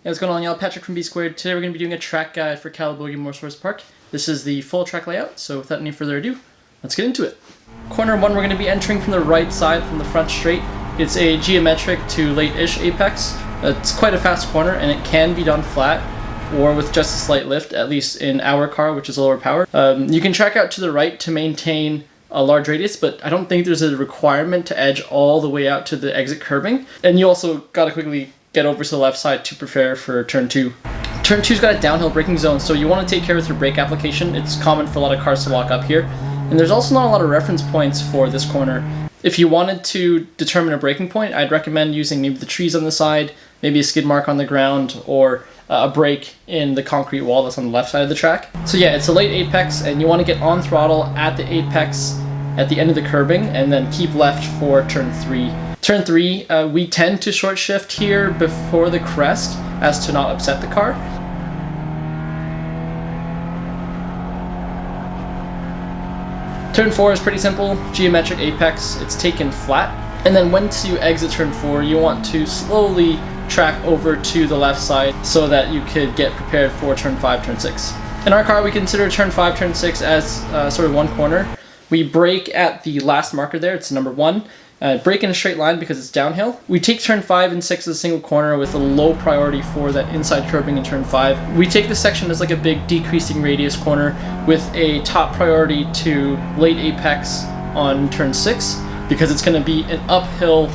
Hey, what's going on, y'all? Patrick from B Squared. Today we're going to be doing a track guide for Calabogie Motorsports Park. This is the full track layout, so without any further ado, let's get into it. Corner 1, we're going to be entering from the right side, from the front straight. It's a geometric to late-ish apex. It's quite a fast corner, and it can be done flat or with just a slight lift, at least in our car, which is lower power. You can track out to the right to maintain a large radius, but I don't think there's a requirement to edge all the way out to the exit curbing. And you also got to quickly get over to the left side to prepare for turn 2. Turn 2's got a downhill braking zone, so you want to take care of your brake application. It's common for a lot of cars to lock up here. And there's also not a lot of reference points for this corner. If you wanted to determine a braking point, I'd recommend using maybe the trees on the side, maybe a skid mark on the ground, or a break in the concrete wall that's on the left side of the track. So yeah, it's a late apex, and you want to get on throttle at the apex at the end of the curbing, and then keep left for turn 3. Turn 3, we tend to short shift here before the crest as to not upset the car. Turn 4 is pretty simple, geometric apex, it's taken flat. And then once you exit turn 4, you want to slowly track over to the left side so that you could get prepared for turn 5, turn 6. In our car, we consider turn 5, turn 6 as sort of one corner. We brake at the last marker there, it's number 1. Brake in a straight line because it's downhill. We take turn 5 and 6 as a single corner with a low priority for that inside curbing in turn 5. We take this section as like a big decreasing radius corner with a top priority to late apex on turn 6 because it's going to be an uphill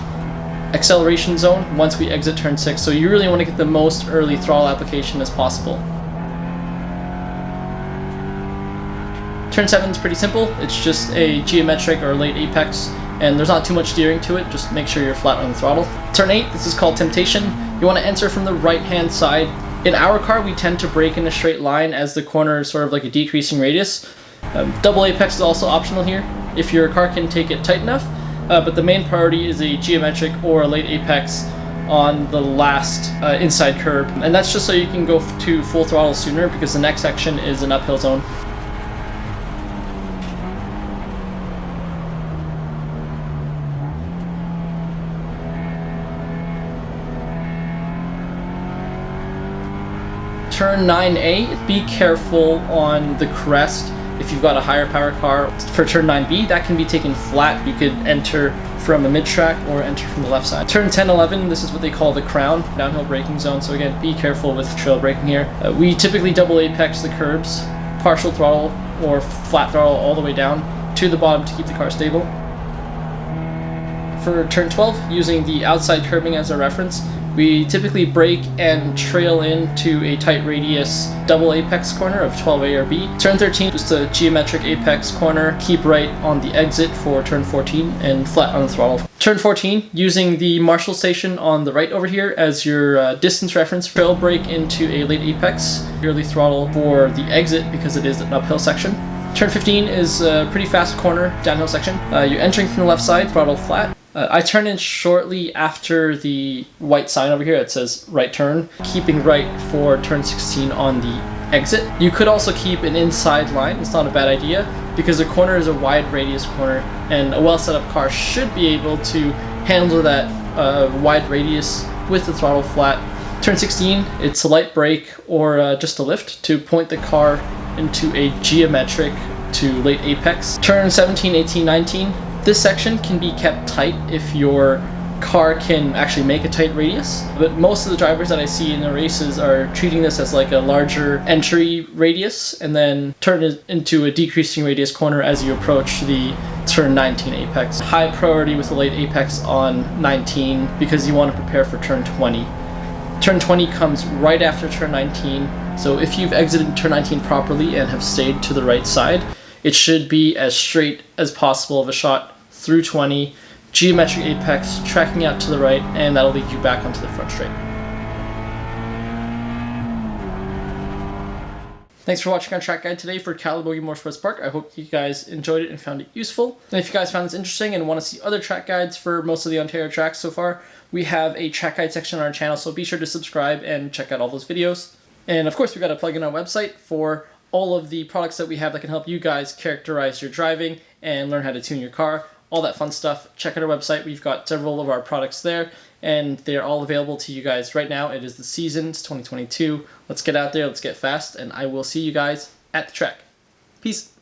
acceleration zone once we exit turn 6. So you really want to get the most early throttle application as possible. Turn 7 is pretty simple. It's just a geometric or late apex, and there's not too much steering to it. Just make sure you're flat on the throttle. Turn 8, this is called Temptation. You want to enter from the right-hand side. In our car, we tend to brake in a straight line as the corner is sort of like a decreasing radius. Double apex is also optional here if your car can take it tight enough, but the main priority is a geometric or a late apex on the last inside curb. And that's just so you can go to full throttle sooner because the next section is an uphill zone. Turn 9A, be careful on the crest if you've got a higher power car. For turn 9B, that can be taken flat. You could enter from a mid-track or enter from the left side. Turn 10, 11, this is what they call the crown, downhill braking zone. So again, be careful with trail braking here. We typically double apex the curbs, partial throttle or flat throttle all the way down to the bottom to keep the car stable. For turn 12, using the outside curbing as a reference, we typically brake and trail into a tight radius double apex corner of 12A or B. Turn 13, just a geometric apex corner. Keep right on the exit for turn 14 and flat on the throttle. Turn 14, using the Marshall station on the right over here as your distance reference, trail brake into a late apex, early throttle for the exit because it is an uphill section. Turn 15 is a pretty fast corner, downhill section. You're entering from the left side, throttle flat. I turn in shortly after the white sign over here that says right turn, keeping right for turn 16 on the exit. You could also keep an inside line, it's not a bad idea, because the corner is a wide radius corner, and a well set up car should be able to handle that wide radius with the throttle flat. Turn 16, it's a light brake or just a lift to point the car into a geometric to late apex. Turn 17, 18, 19. This section can be kept tight if your car can actually make a tight radius, but most of the drivers that I see in the races are treating this as like a larger entry radius and then turn it into a decreasing radius corner as you approach the turn 19 apex. High priority with the late apex on 19 because you want to prepare for turn 20. Turn 20 comes right after turn 19, so if you've exited turn 19 properly and have stayed to the right side, it should be as straight as possible of a shot through 20, geometric apex, tracking out to the right, and that'll lead you back onto the front straight. Thanks for watching our track guide today for Calabogie Motorsports Park. I hope you guys enjoyed it and found it useful. And if you guys found this interesting and want to see other track guides for most of the Ontario tracks so far, we have a track guide section on our channel, so be sure to subscribe and check out all those videos. And of course, we've got a plug in our website for all of the products that we have that can help you guys characterize your driving and learn how to tune your car. all that fun stuff. Check out our website. We've got several of our products there, and they're all available to you guys right now. It is the season. It's 2022. Let's get out there. Let's get fast, and I will see you guys at the track. Peace.